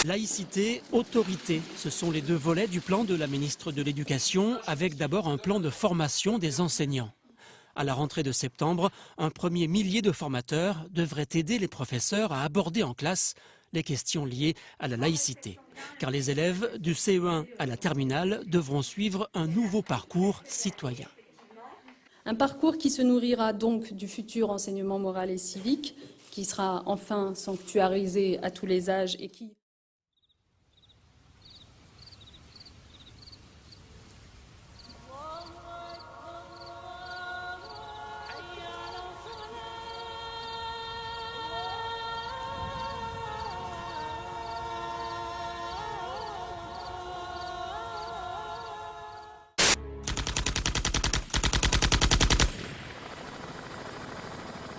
Laïcité, autorité, ce sont les deux volets du plan de la ministre de l'Éducation, avec d'abord un plan de formation des enseignants. À la rentrée de septembre, un premier millier de formateurs devraient aider les professeurs à aborder en classe les questions liées à la laïcité. Car les élèves du CE1 à la terminale devront suivre un nouveau parcours citoyen. Un parcours qui se nourrira donc du futur enseignement moral et civique, qui sera enfin sanctuarisé à tous les âges et qui...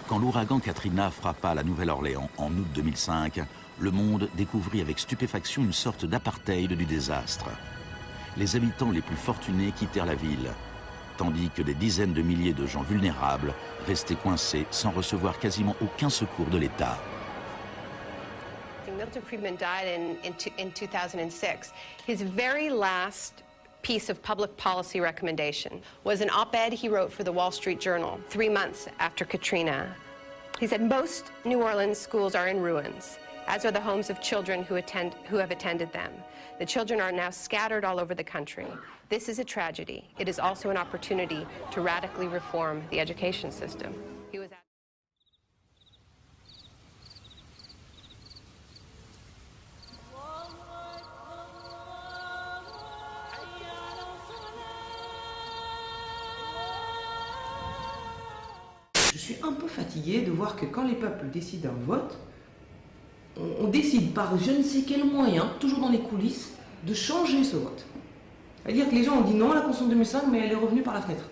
Quand l'ouragan Katrina frappa la Nouvelle-Orléans en août 2005, le monde découvrit avec stupéfaction une sorte d'apartheid du désastre. Les habitants les plus fortunés quittèrent la ville, tandis que des dizaines de milliers de gens vulnérables restaient coincés sans recevoir quasiment aucun secours de l'État. Milton Friedman died in 2006. His very last piece of public policy recommendation was an op-ed he wrote for the Wall Street Journal 3 months after Katrina. He said, most New Orleans schools are in ruins, as are the homes of children who have attended them. The children are now scattered all over the country. This is a tragedy. It is also an opportunity to radically reform the education system. He was Je suis un peu fatiguée de voir que quand les peuples décident un vote, on décide par je ne sais quel moyen, toujours dans les coulisses, de changer ce vote. C'est-à-dire que les gens ont dit non à la Constitution de 2005, mais elle est revenue par la fenêtre.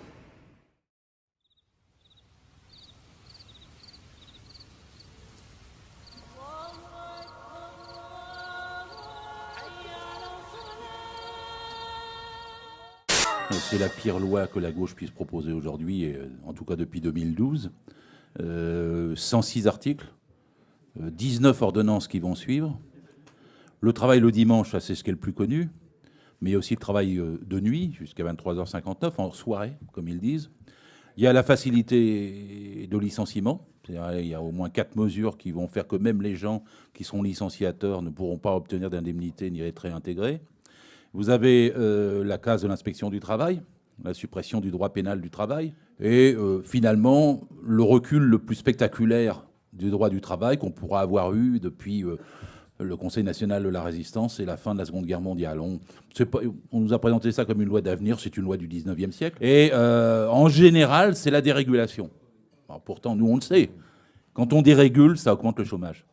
C'est la pire loi que la gauche puisse proposer aujourd'hui, en tout cas depuis 2012. 106 articles, 19 ordonnances qui vont suivre. Le travail le dimanche, ça c'est ce qui est le plus connu, mais il y a aussi le travail de nuit, jusqu'à 23h59, en soirée, comme ils disent. Il y a la facilité de licenciement. Il y a au moins 4 mesures qui vont faire que même les gens qui sont licenciateurs ne pourront pas obtenir d'indemnité ni être réintégrés. Vous avez la case de l'inspection du travail, la suppression du droit pénal du travail, et finalement, le recul le plus spectaculaire du droit du travail qu'on pourra avoir eu depuis le Conseil national de la résistance et la fin de la Seconde Guerre mondiale. On nous a présenté ça comme une loi d'avenir, c'est une loi du 19e siècle. Et en général, c'est la dérégulation. Alors, pourtant, nous, on le sait. Quand on dérégule, ça augmente le chômage.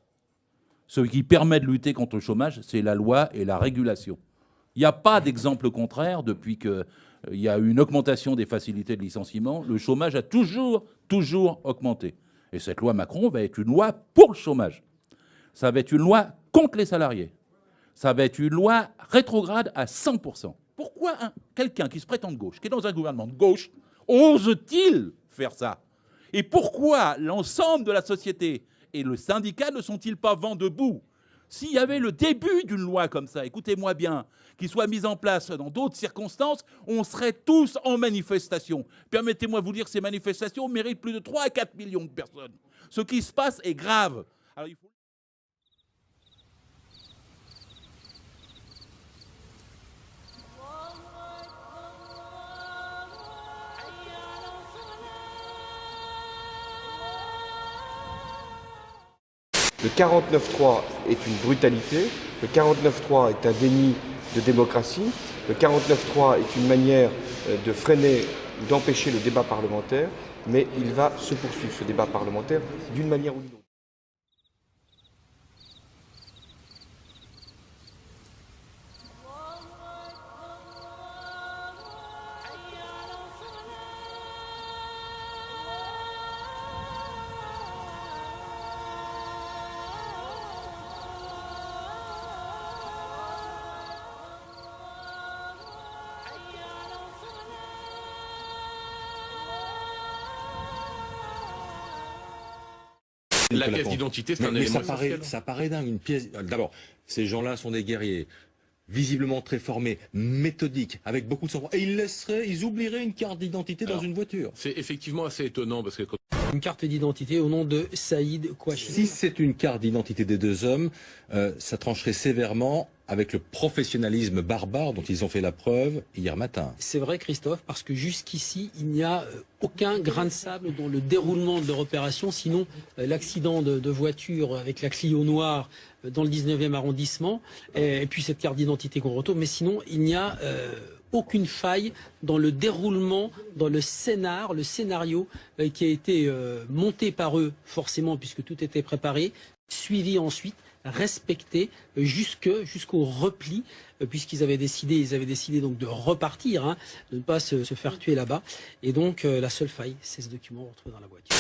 Ce qui permet de lutter contre le chômage, c'est la loi et la régulation. Il n'y a pas d'exemple contraire depuis qu'il y a eu une augmentation des facilités de licenciement. Le chômage a toujours augmenté. Et cette loi Macron va être une loi pour le chômage. Ça va être une loi contre les salariés. Ça va être une loi rétrograde à 100%. Pourquoi quelqu'un qui se prétend de gauche, qui est dans un gouvernement de gauche, ose-t-il faire ça? Et pourquoi l'ensemble de la société et le syndicat ne sont-ils pas vent debout? S'il y avait le début d'une loi comme ça, écoutez-moi bien, qui soit mise en place dans d'autres circonstances, on serait tous en manifestation. Permettez-moi de vous dire que ces manifestations méritent plus de 3 à 4 millions de personnes. Ce qui se passe est grave. Alors, il faut... Le 49-3 est une brutalité, le 49-3 est un déni de démocratie, le 49-3 est une manière de freiner ou d'empêcher le débat parlementaire, mais il va se poursuivre ce débat parlementaire d'une manière ou d'une autre. La pièce d'identité, c'est un élément essentiel. Ça paraît dingue, une pièce. D'abord, ces gens-là sont des guerriers, visiblement très formés, méthodiques, avec beaucoup de sang-froid. Et ils oublieraient une carte d'identité dans une voiture. C'est effectivement assez étonnant parce que une carte d'identité au nom de Saïd Kouachi. Si c'est une carte d'identité des deux hommes, ça trancherait sévèrement avec le professionnalisme barbare dont ils ont fait la preuve hier matin. C'est vrai, Christophe, parce que jusqu'ici, il n'y a aucun grain de sable dans le déroulement de leur opération, sinon l'accident de voiture avec la Clio noire dans le 19e arrondissement, et puis cette carte d'identité qu'on retrouve, mais sinon, il n'y a aucune faille dans le déroulement, dans le scénario qui a été monté par eux, forcément, puisque tout était préparé, suivi ensuite, respecté jusqu'au repli, puisqu'ils avaient décidé donc de repartir, hein, de ne pas se faire tuer là-bas. Et donc la seule faille, c'est ce document retrouvé dans la voiture.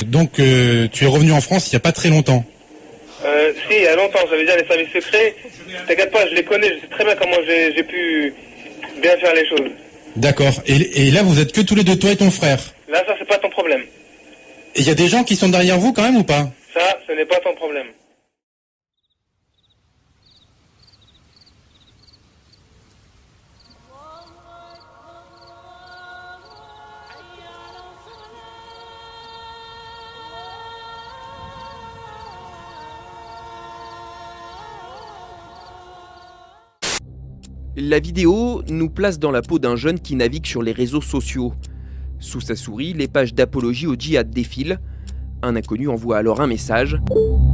Donc tu es revenu en France il n'y a pas très longtemps. Si, il y a longtemps, ça veut dire les services secrets. T'inquiète pas, je les connais, je sais très bien comment j'ai pu bien faire les choses. D'accord. Et là, vous êtes que tous les deux, toi et ton frère. Là, ça, c'est pas ton problème. Et il y a des gens qui sont derrière vous quand même ou pas? Ça, ce n'est pas ton problème. La vidéo nous place dans la peau d'un jeune qui navigue sur les réseaux sociaux. Sous sa souris, les pages d'apologie au djihad défilent. Un inconnu envoie alors un message.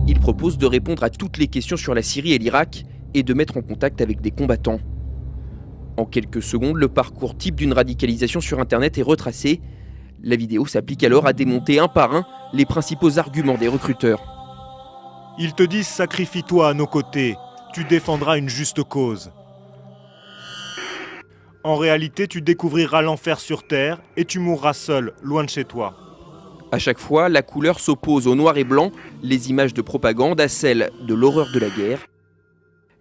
Il propose de répondre à toutes les questions sur la Syrie et l'Irak et de mettre en contact avec des combattants. En quelques secondes, le parcours type d'une radicalisation sur Internet est retracé. La vidéo s'applique alors à démonter un par un les principaux arguments des recruteurs. Ils te disent « sacrifie-toi à nos côtés, tu défendras une juste cause ». En réalité, tu découvriras l'enfer sur Terre et tu mourras seul, loin de chez toi. À chaque fois, la couleur s'oppose au noir et blanc, les images de propagande à celles de l'horreur de la guerre.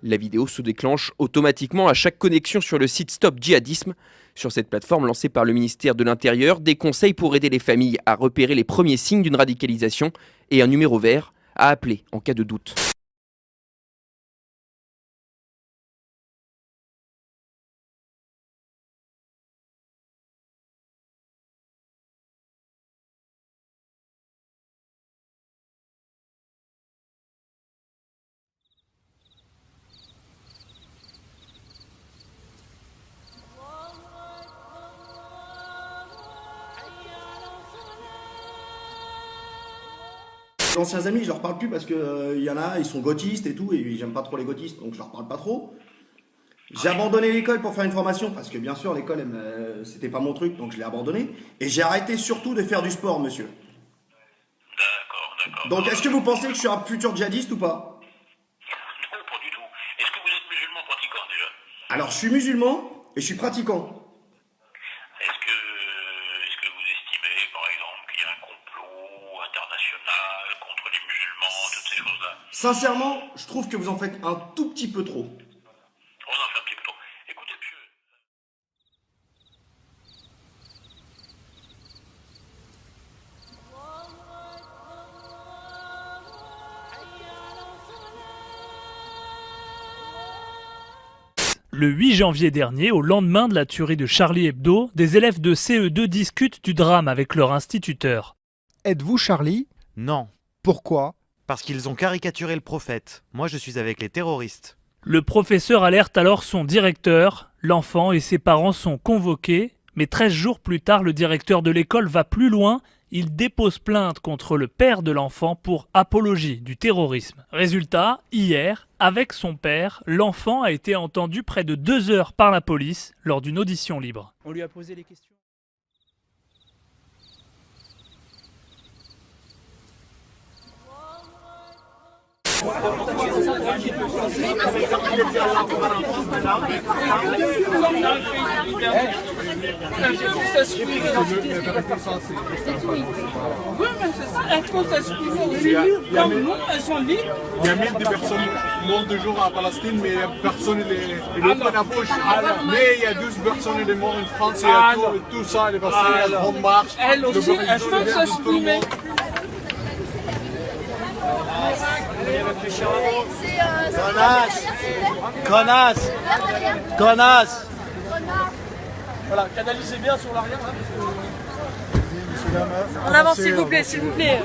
La vidéo se déclenche automatiquement à chaque connexion sur le site Stop Djihadisme. Sur cette plateforme lancée par le ministère de l'Intérieur, des conseils pour aider les familles à repérer les premiers signes d'une radicalisation et un numéro vert à appeler en cas de doute. Anciens amis, je leur parle plus parce que y en a, ils sont gauchistes et tout, et j'aime pas trop les gauchistes, donc je leur parle pas trop. J'ai abandonné l'école pour faire une formation, parce que bien sûr l'école, c'était pas mon truc, donc je l'ai abandonné. Et j'ai arrêté surtout de faire du sport, monsieur. D'accord. Donc est-ce que vous pensez que je suis un futur djihadiste ou pas? Non, pas du tout. Est-ce que vous êtes musulman pratiquant déjà? Alors je suis musulman et je suis pratiquant. Est-ce que vous estimez, par exemple, qu'il y a un complot international contre les musulmans, toutes ces choses-là? Sincèrement, je trouve que vous en faites un tout petit peu trop. On en fait un petit peu trop. Écoutez, monsieur. Le 8 janvier dernier, au lendemain de la tuerie de Charlie Hebdo, des élèves de CE2 discutent du drame avec leur instituteur. Êtes-vous Charlie? Non. Pourquoi? Parce qu'ils ont caricaturé le prophète. Moi, je suis avec les terroristes. Le professeur alerte alors son directeur. L'enfant et ses parents sont convoqués. Mais 13 jours plus tard, le directeur de l'école va plus loin. Il dépose plainte contre le père de l'enfant pour apologie du terrorisme. Résultat, hier, avec son père, l'enfant a été entendu près de 2 heures par la police lors d'une audition libre. On lui a posé les questions. Il y a 1000 personnes mortes de jour à Palestine, mais personne ne l'ouvre la bouche. Mais il y a 12 personnes de morts en France et tout ça, elle est passée à la grande marche. Elle aussi, elle peut s'exprimer. Connasse. Connasse. Voilà, canalisez bien sur l'arrière. En avant, s'il vous plaît, s'il vous plaît.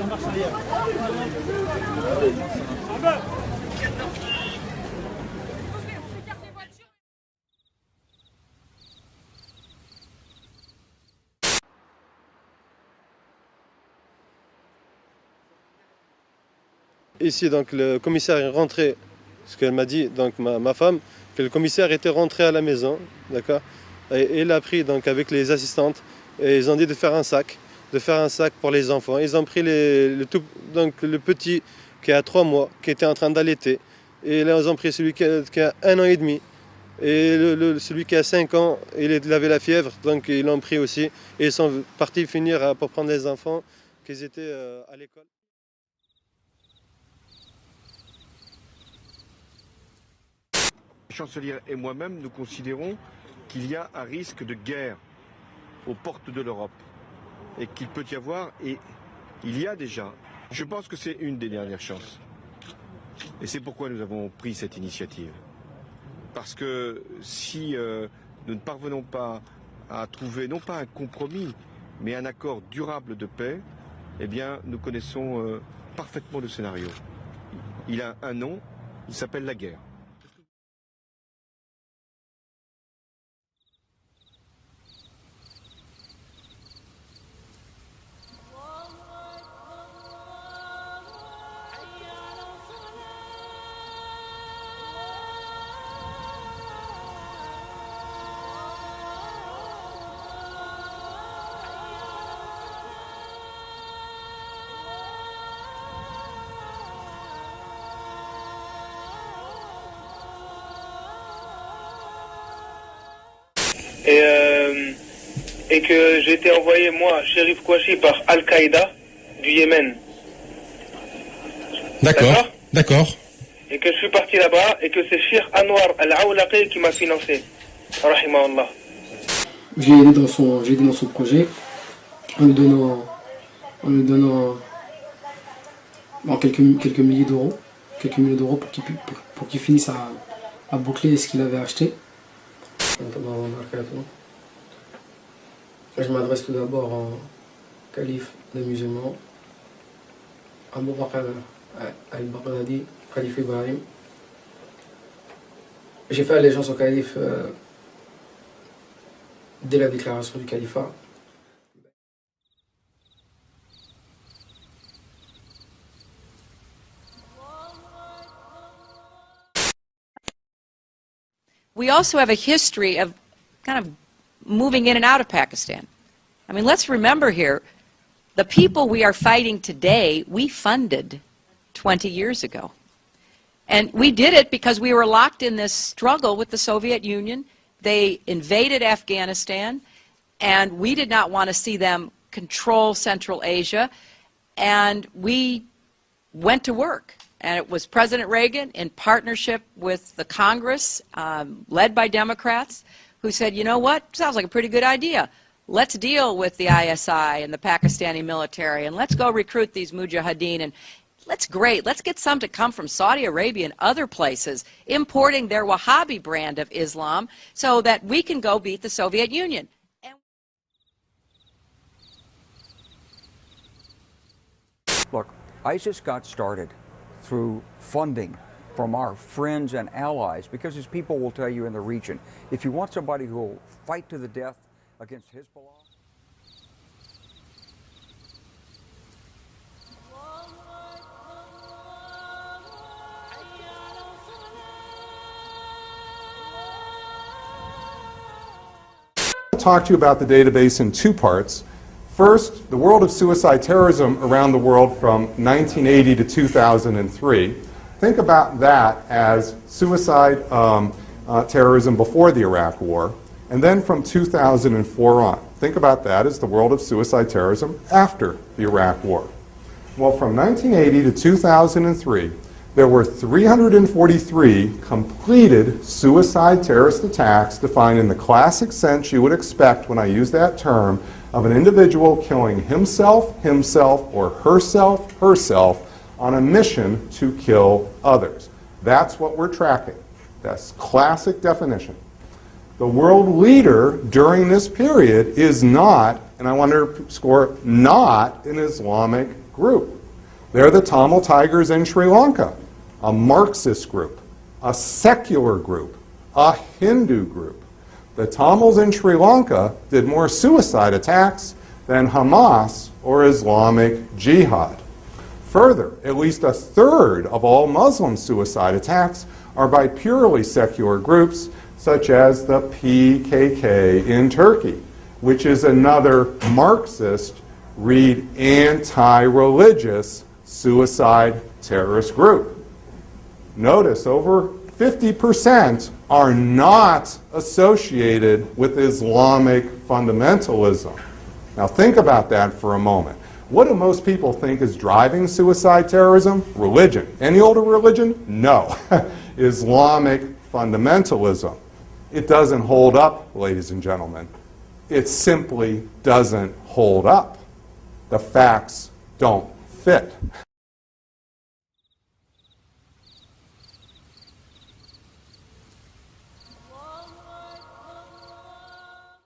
Ici, donc, le commissaire est rentré, ce qu'elle m'a dit, donc ma femme, que le commissaire était rentré à la maison, d'accord, et il a pris donc avec les assistantes, et ils ont dit de faire un sac pour les enfants. Ils ont pris donc, le petit qui a 3 mois, qui était en train d'allaiter, et là ils ont pris celui qui a 1 an et demi, et celui qui a 5 ans, il avait la fièvre, donc ils l'ont pris aussi, et ils sont partis finir pour prendre les enfants qui étaient à l'école. La chancelière et moi-même, nous considérons qu'il y a un risque de guerre aux portes de l'Europe et qu'il peut y avoir, et il y a déjà, je pense que c'est une des dernières chances. Et c'est pourquoi nous avons pris cette initiative. Parce que si nous ne parvenons pas à trouver, non pas un compromis, mais un accord durable de paix, eh bien, nous connaissons parfaitement le scénario. Il a un nom, il s'appelle la guerre. Et que j'ai été envoyé, moi, Chérif Kouachi, par Al-Qaïda du Yémen. D'accord, d'accord. Et que je suis parti là-bas et que c'est Cheikh Anwar Al-Awlaqi qui m'a financé. Rahimahullah. J'ai aidé dans son projet en lui donnant quelques milliers d'euros pour qu'il finisse à boucler ce qu'il avait acheté. Je m'adresse tout d'abord au calife des musulmans, Abu Bakr al-Baghdadi, calife Ibrahim. J'ai fait allégeance au calife dès la déclaration du califat. We also have a history of kind of moving in and out of Pakistan. I mean, let's remember here, the people we are fighting today, we funded 20 years ago. And we did it because we were locked in this struggle with the Soviet Union. They invaded Afghanistan, and we did not want to see them control Central Asia. And we went to work. And it was President Reagan, in partnership with the Congress, led by Democrats, who said, you know what, sounds like a pretty good idea. Let's deal with the ISI and the Pakistani military, and let's go recruit these mujahideen. And let's get some to come from Saudi Arabia and other places, importing their Wahhabi brand of Islam so that we can go beat the Soviet Union. Look, ISIS got started through funding from our friends and allies, because as people will tell you in the region, if you want somebody who will fight to the death against Hezbollah. I'll talk to you about the database in 2 parts. First, the world of suicide terrorism around the world from 1980 to 2003. Think about that as suicide terrorism before the Iraq War, and then from 2004 on. Think about that as the world of suicide terrorism after the Iraq War. Well, from 1980 to 2003, there were 343 completed suicide terrorist attacks defined in the classic sense you would expect when I use that term of an individual killing himself, or herself on a mission to kill others. That's what we're tracking. That's classic definition. The world leader during this period is not, and I want to underscore, not an Islamic group. They're the Tamil Tigers in Sri Lanka, a Marxist group, a secular group, a Hindu group. The Tamils in Sri Lanka did more suicide attacks than Hamas or Islamic Jihad. Further, at least a third of all Muslim suicide attacks are by purely secular groups such as the PKK in Turkey, which is another Marxist, read anti-religious suicide terrorist group. Notice over 50% are not associated with Islamic fundamentalism. Now think about that for a moment. What do most people think is driving suicide terrorism? Religion. Any older religion? No. Islamic fundamentalism. It doesn't hold up, ladies and gentlemen. It simply doesn't hold up. The facts don't fit.